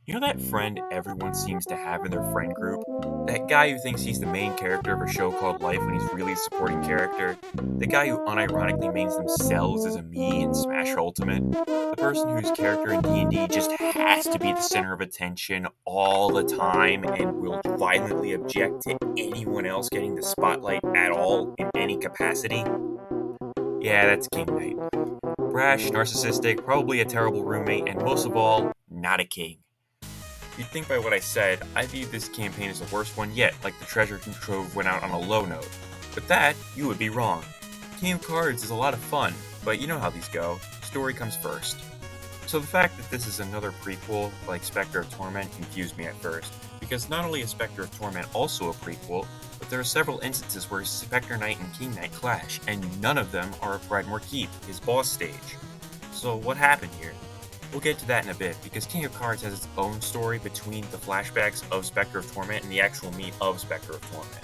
You know that friend everyone seems to have in their friend group? That guy who thinks he's the main character of a show called Life when he's really a supporting character? The guy who unironically names themselves as a me in Smash Ultimate? The person whose character in D&D just has to be the center of attention all the time and will violently object to anyone else getting the spotlight at all in any capacity? Yeah, that's King Knight. Brash, narcissistic, probably a terrible roommate, and most of all, not a king. You'd think by what I said, I viewed this campaign as the worst one yet, like the treasure trove went out on a low note. But that, you would be wrong. King of Cards is a lot of fun, but you know how these go. Story comes first. So the fact that this is another prequel, like Spectre of Torment, confused me at first, because not only is Spectre of Torment also a prequel, but there are several instances where Spectre Knight and King Knight clash, and none of them are at Broadmoor Keep, his boss stage. So what happened here? We'll get to that in a bit, because King of Cards has its own story between the flashbacks of Spectre of Torment and the actual meat of Spectre of Torment.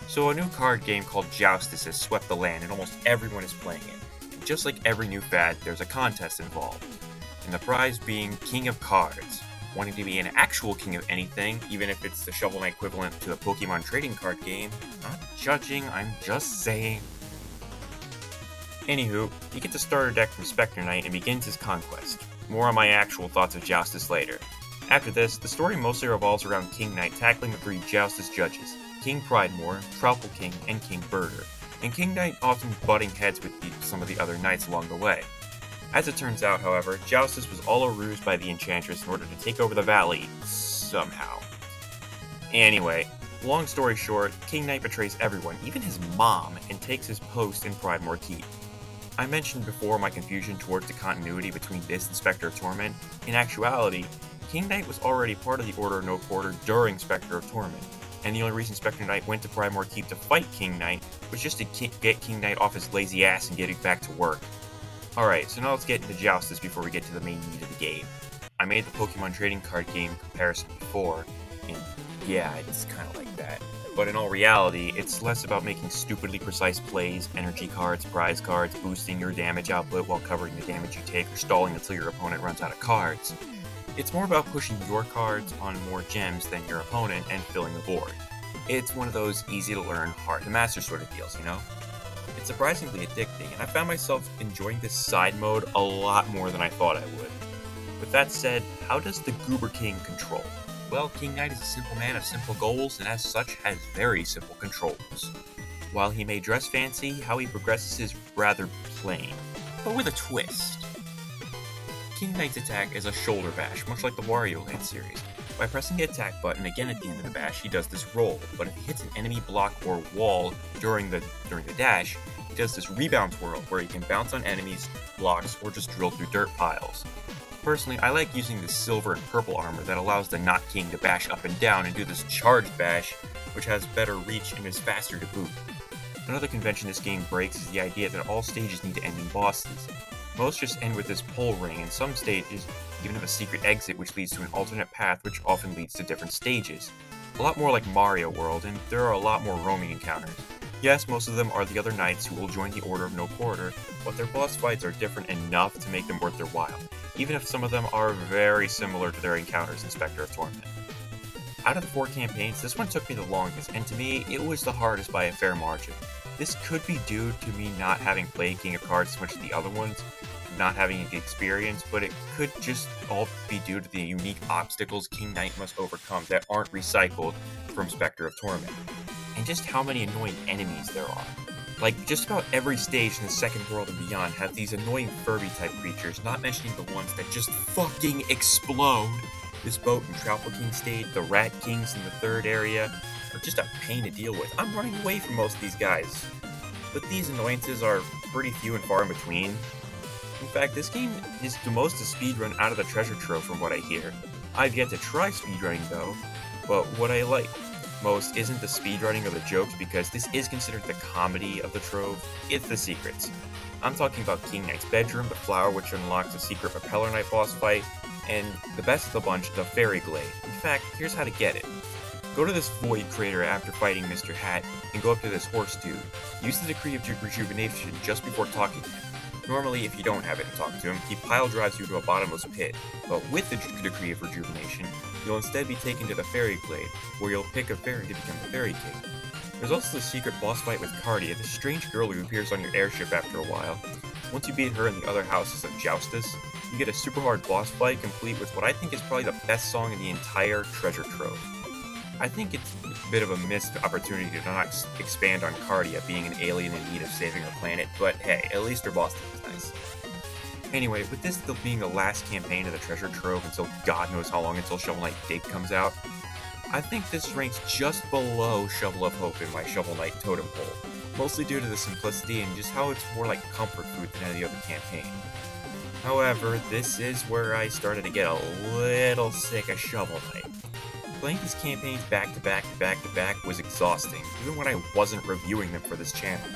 So a new card game called Joustus has swept the land, and almost everyone is playing it. And just like every new fad, there's a contest involved. And the prize being King of Cards. Wanting to be an actual king of anything, even if it's the Shovel Knight equivalent to the Pokemon trading card game. Not judging, I'm just saying. Anywho, you get the starter deck from Spectre Knight and begins his conquest. More on my actual thoughts of Joustus later. After this, the story mostly revolves around King Knight tackling the three Joustus judges, King Pridemore, Troupple King, and King Birder, and King Knight often butting heads with some of the other knights along the way. As it turns out, however, Joustus was all a ruse by the Enchantress in order to take over the valley, somehow. Anyway, long story short, King Knight betrays everyone, even his mom, and takes his post in Pridemore Keep. I mentioned before my confusion towards the continuity between this and Spectre of Torment. In actuality, King Knight was already part of the Order of No Quarter during Spectre of Torment, and the only reason Spectre Knight went to Pridemore Keep to fight King Knight was just to get King Knight off his lazy ass and get it back to work. Alright, so now let's get into Joustus before we get to the main meat of the game. I made the Pokemon trading card game comparison before, and yeah, it's kinda like that. But in all reality, it's less about making stupidly precise plays, energy cards, prize cards, boosting your damage output while covering the damage you take, or stalling until your opponent runs out of cards. It's more about pushing your cards on more gems than your opponent and filling the board. It's one of those easy to learn, hard to master sort of deals, you know? It's surprisingly addicting, and I found myself enjoying this side mode a lot more than I thought I would. With that said, how does the Goober King control? Well, King Knight is a simple man of simple goals, and as such has very simple controls. While he may dress fancy, how he progresses is rather plain, but with a twist. King Knight's attack is a shoulder bash, much like the Wario Land series. By pressing the attack button again at the end of the bash, he does this roll, but if he hits an enemy block or wall during the dash, he does this rebound twirl, where he can bounce on enemies, blocks, or just drill through dirt piles. Personally, I like using the silver and purple armor that allows the Not King to bash up and down and do this charged bash, which has better reach and is faster to boot. Another convention this game breaks is the idea that all stages need to end in bosses. Most just end with this pole ring, and some stages even have a secret exit which leads to an alternate path which often leads to different stages. A lot more like Mario World, and there are a lot more roaming encounters. Yes, most of them are the other knights who will join the Order of No Quarter, but their boss fights are different enough to make them worth their while, even if some of them are very similar to their encounters in Spectre of Torment. Out of the 4 campaigns, this one took me the longest, and to me, it was the hardest by a fair margin. This could be due to me not having played King of Cards as much as the other ones, not having the experience, but it could just all be due to the unique obstacles King Knight must overcome that aren't recycled from Spectre of Torment, and just how many annoying enemies there are. Like, just about every stage in the second world and beyond have these annoying Furby-type creatures, not mentioning the ones that just fucking explode. This Boat and Troupple King stage, the Rat Kings in the third area, are just a pain to deal with. I'm running away from most of these guys. But these annoyances are pretty few and far in between. In fact, this game is the most a speedrun out of the treasure trove from what I hear. I've yet to try speedrunning though, but what I like most isn't the speedrunning or the jokes, because this is considered the comedy of the trove, it's the secrets. I'm talking about King Knight's bedroom, the flower which unlocks a secret Propeller Knight boss fight, and the best of the bunch, the Fairy Glade. In fact, here's how to get it. Go to this void crater after fighting Mr. Hat, and go up to this horse dude. Use the Decree of Rejuvenation just before talking to him. Normally, if you don't have it to talk to him, he pile drives you to a bottomless pit, but with the Decree of Rejuvenation, you'll instead be taken to the Fairy Glade, where you'll pick a fairy to become the Fairy King. There's also the secret boss fight with Cardia, this strange girl who appears on your airship after a while. Once you beat her and the other houses of Joustus, you get a super hard boss fight complete with what I think is probably the best song in the entire treasure trove. I think it's a bit of a missed opportunity to not expand on Cardia being an alien in need of saving her planet, but hey, at least her boss theme is nice. Anyway, with this still being the last campaign of the treasure trove until God knows how long until Shovel Knight Dig comes out, I think this ranks just below Shovel of Hope in my Shovel Knight totem pole, mostly due to the simplicity and just how it's more like comfort food than any other campaign. However, this is where I started to get a little sick of Shovel Knight. Playing these campaigns back to back to back to back was exhausting, even when I wasn't reviewing them for this channel.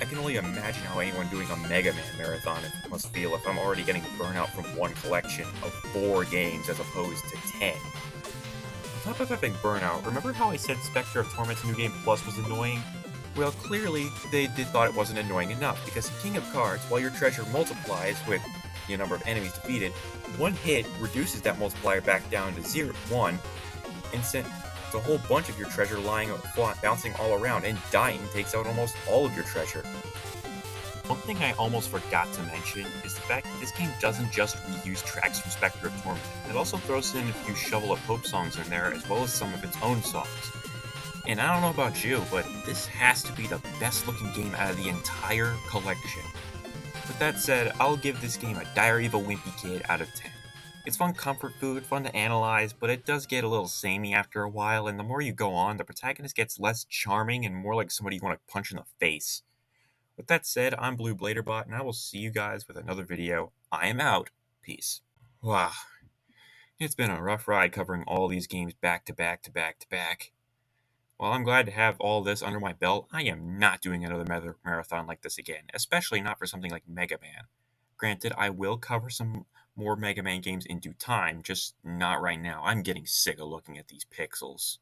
I can only imagine how anyone doing a Mega Man marathon must feel if I'm already getting burnout from one collection of 4 games as opposed to 10. On top of having burnout, remember how I said Spectre of Torment's New Game Plus was annoying? Well, clearly, they thought it wasn't annoying enough, because in King of Cards, while your treasure multiplies with the number of enemies defeated, one hit reduces that multiplier back down to 1, and sent a whole bunch of your treasure lying bouncing all around, and dying takes out almost all of your treasure. One thing I almost forgot to mention is the fact that this game doesn't just reuse tracks from Spectre of Torment, it also throws in a few Shovel of Hope songs in there as well as some of its own songs. And I don't know about you, but this has to be the best looking game out of the entire collection. With that said, I'll give this game a Diary of a Wimpy Kid out of 10. It's fun comfort food, fun to analyze, but it does get a little samey after a while, and the more you go on, the protagonist gets less charming and more like somebody you want to punch in the face. With that said, I'm BlueBladerBot, and I will see you guys with another video. I am out. Peace. Wow. It's been a rough ride covering all these games back to back to back to back. While I'm glad to have all this under my belt, I am not doing another marathon like this again, especially not for something like Mega Man. Granted, I will cover some more Mega Man games in due time, just not right now. I'm getting sick of looking at these pixels.